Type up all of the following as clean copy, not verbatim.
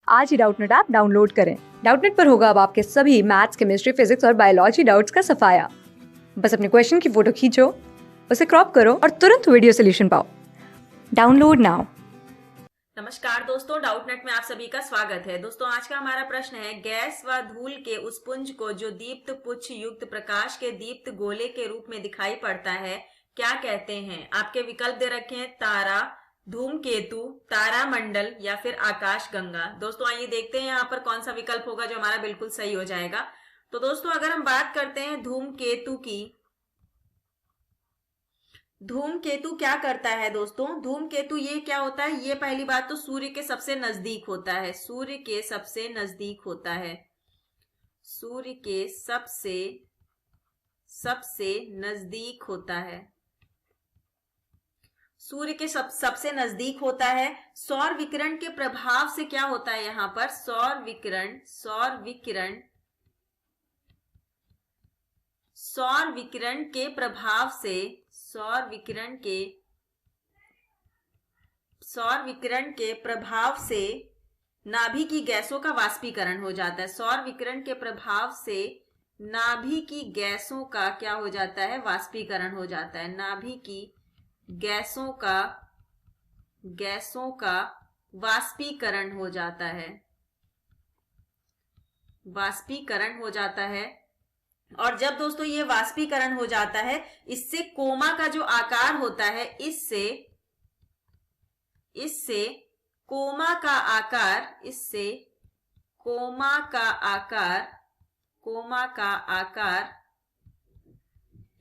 आज ही Doubtnut app download करें। Doubtnut पर होगा अब आपके सभी मैथ्स, केमिस्ट्री, फिजिक्स और बायोलॉजी डाउट्स का सफाया। बस अपने क्वेश्चन की फोटो खींचो, उसे क्रॉप करो और तुरंत वीडियो सोल्यूशन पाओ। Download now. नमस्कार दोस्तों, डाउटनेट में आप सभी का स्वागत है। दोस्तों, आज का हमारा प्रश्न है, गैस व धूल के उस पुंज को जो दीप्त पुच्छ युक्त प्रकाश के दीप्त गोले के रूप में दिखाई पड़ता है, क्या कहते हैं? आपके विकल्प दे रखे हैं तारा, धूमकेतु, तारामंडल या फिर आकाश गंगा। दोस्तों, आइए देखते हैं यहाँ पर कौन सा विकल्प होगा जो हमारा बिल्कुल सही हो जाएगा। तो दोस्तों, अगर हम बात करते हैं धूमकेतु की, धूमकेतु क्या करता है दोस्तों? धूमकेतु ये क्या होता है? ये पहली बात तो सूर्य के सबसे नजदीक होता है, सूर्य के सबसे नजदीक होता है, सूर्य के सबसे नजदीक होता है, सूर्य के सबसे नजदीक होता है। सौर विकिरण के प्रभाव से क्या होता है यहाँ पर? सौर विकिरण के प्रभाव से, सौर विकिरण के प्रभाव से नाभि की गैसों का वाष्पीकरण हो जाता है। सौर विकिरण के प्रभाव से नाभि की गैसों का क्या हो जाता है? वाष्पीकरण हो जाता है। नाभि की गैसों का वाष्पीकरण हो जाता है, वाष्पीकरण हो जाता है। और जब दोस्तों ये वाष्पीकरण हो जाता है, इससे कोमा का जो आकार होता है, इससे कोमा का आकार,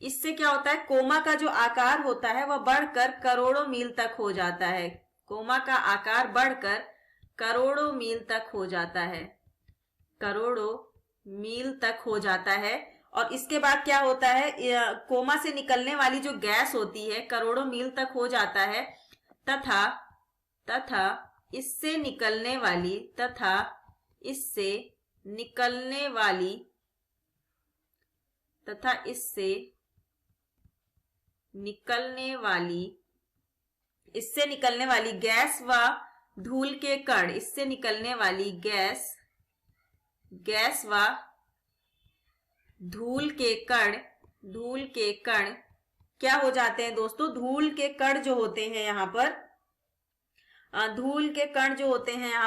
इससे क्या होता है? कोमा का जो आकार होता है वह बढ़कर करोड़ों मील तक हो जाता है। कोमा का आकार बढ़कर करोड़ों मील तक हो जाता है, करोड़ों मील तक हो जाता है। और इसके बाद क्या होता है? कोमा से निकलने वाली जो गैस होती है करोड़ों मील तक हो जाता है, तथा इससे निकलने वाली गैस व धूल के कण, इससे निकलने वाली गैस व धूल के कण क्या हो जाते हैं दोस्तों? धूल के कण जो होते हैं यहाँ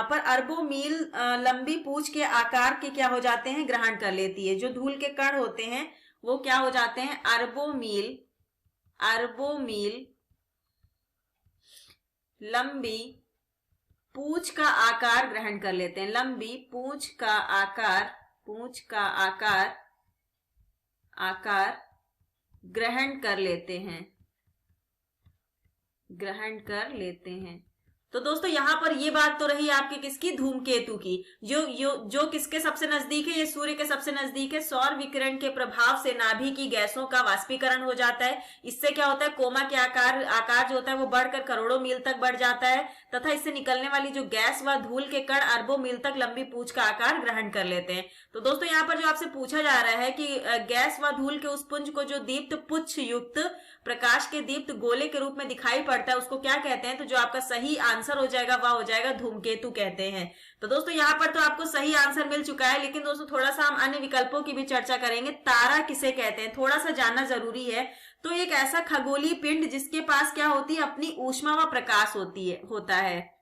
पर, अरबों मील लंबी पूंछ के आकार के क्या हो जाते हैं? ग्रहण कर लेती है। जो धूल के कण होते हैं वो क्या हो जाते हैं? अरबों मील लंबी पूंछ का आकार ग्रहण कर लेते हैं। लंबी पूंछ का आकार ग्रहण कर लेते हैं। तो दोस्तों, यहां पर ये बात तो रही आपकी किसकी? धूमकेतु की। जो किसके सबसे नजदीक है? ये सूर्य के सबसे नजदीक है। सौर विकिरण के प्रभाव से नाभि की गैसों का वाष्पीकरण हो जाता है। इससे क्या होता है? कोमा के आकार जो होता है वो बढ़कर करोड़ों मील तक बढ़ जाता है, तथा इससे निकलने वाली जो गैस व धूल के कण अरबों मील तक लंबी पूंछ का आकार ग्रहण कर लेते हैं। तो दोस्तों, यहाँ पर जो आपसे पूछा जा रहा है कि गैस व धूल के उस पुंज को जो दीप्त पुच्छ युक्त प्रकाश के दीप्त गोले के रूप में दिखाई पड़ता है, उसको क्या कहते हैं? तो जो आपका सही आंसर हो जाएगा वह हो जाएगा धूमकेतु कहते हैं। तो दोस्तों, यहाँ पर तो आपको सही आंसर मिल चुका है, लेकिन दोस्तों थोड़ा सा हम अन्य विकल्पों की भी चर्चा करेंगे। तारा किसे कहते हैं थोड़ा सा जानना जरूरी है। तो एक ऐसा खगोलीय पिंड जिसके पास क्या होती है? अपनी ऊष्मा व प्रकाश होता है।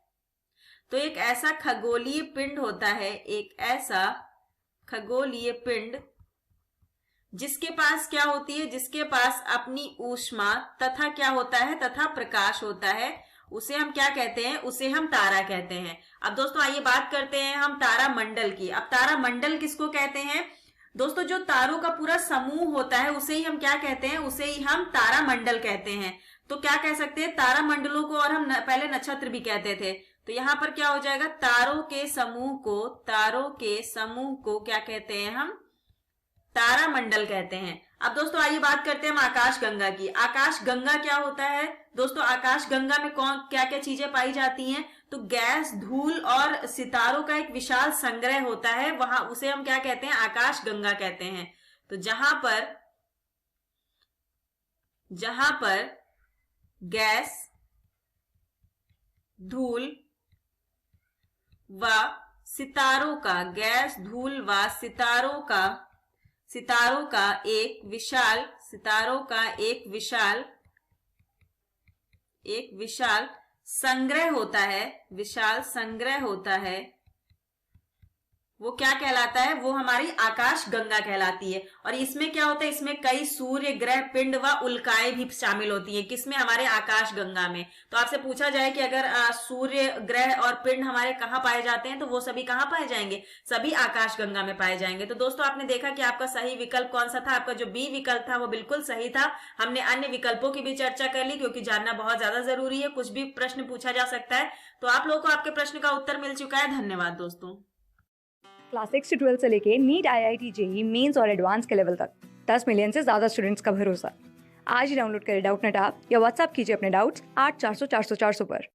तो एक ऐसा खगोलीय पिंड होता है, एक ऐसा खगोलीय पिंड जिसके पास क्या होती है? जिसके पास अपनी ऊष्मा तथा क्या होता है? तथा प्रकाश होता है। उसे हम क्या कहते हैं? उसे हम तारा कहते हैं। अब दोस्तों, आइए बात करते हैं हम तारामंडल की। अब तारामंडल किसको कहते हैं? दोस्तों, जो तारों का पूरा समूह होता है उसे ही हम क्या कहते हैं? उसे ही हम तारामंडल कहते हैं। तो क्या कह सकते हैं? तारामंडलों को और हम पहले नक्षत्र भी कहते थे। तो यहाँ पर क्या हो जाएगा? तारों के समूह को क्या कहते हैं? हम तारामंडल कहते हैं। अब दोस्तों, आइए बात करते हैं हम आकाश गंगा की। आकाश गंगा क्या होता है? दोस्तों, आकाश गंगा में क्या क्या चीजें पाई जाती हैं? तो गैस, धूल और सितारों का एक विशाल संग्रह होता है, वहां उसे हम क्या कहते हैं? आकाश गंगा कहते हैं। तो जहां पर गैस, धूल व सितारों का, गैस धूल व सितारों का एक विशाल संग्रह होता है, वो क्या कहलाता है? वो हमारी आकाश गंगा कहलाती है। और इसमें क्या होता है? इसमें कई सूर्य, ग्रह, पिंड व उल्काएं भी शामिल होती हैं। किसमें? हमारे आकाश गंगा में। तो आपसे पूछा जाए कि अगर सूर्य, ग्रह और पिंड हमारे कहाँ पाए जाते हैं, तो वो सभी कहाँ पाए जाएंगे? सभी आकाश गंगा में पाए जाएंगे। तो दोस्तों, आपने देखा कि आपका सही विकल्प कौन सा था? आपका जो बी विकल्प था वो बिल्कुल सही था। हमने अन्य विकल्पों की भी चर्चा कर ली, क्योंकि जानना बहुत ज्यादा जरूरी है। कुछ भी प्रश्न पूछा जा सकता है। तो आप लोगों को आपके प्रश्न का उत्तर मिल चुका है। धन्यवाद दोस्तों। क्लास 6 से 12 से लेके नीट, IIT, जेईई मेंस और एडवांस के लेवल तक 10 मिलियन से ज्यादा स्टूडेंट्स का भरोसा। आज ही डाउनलोड करें डाउटनेट ऐप या व्हाट्सएप कीजिए अपने डाउट्स 8400 400 400 पर।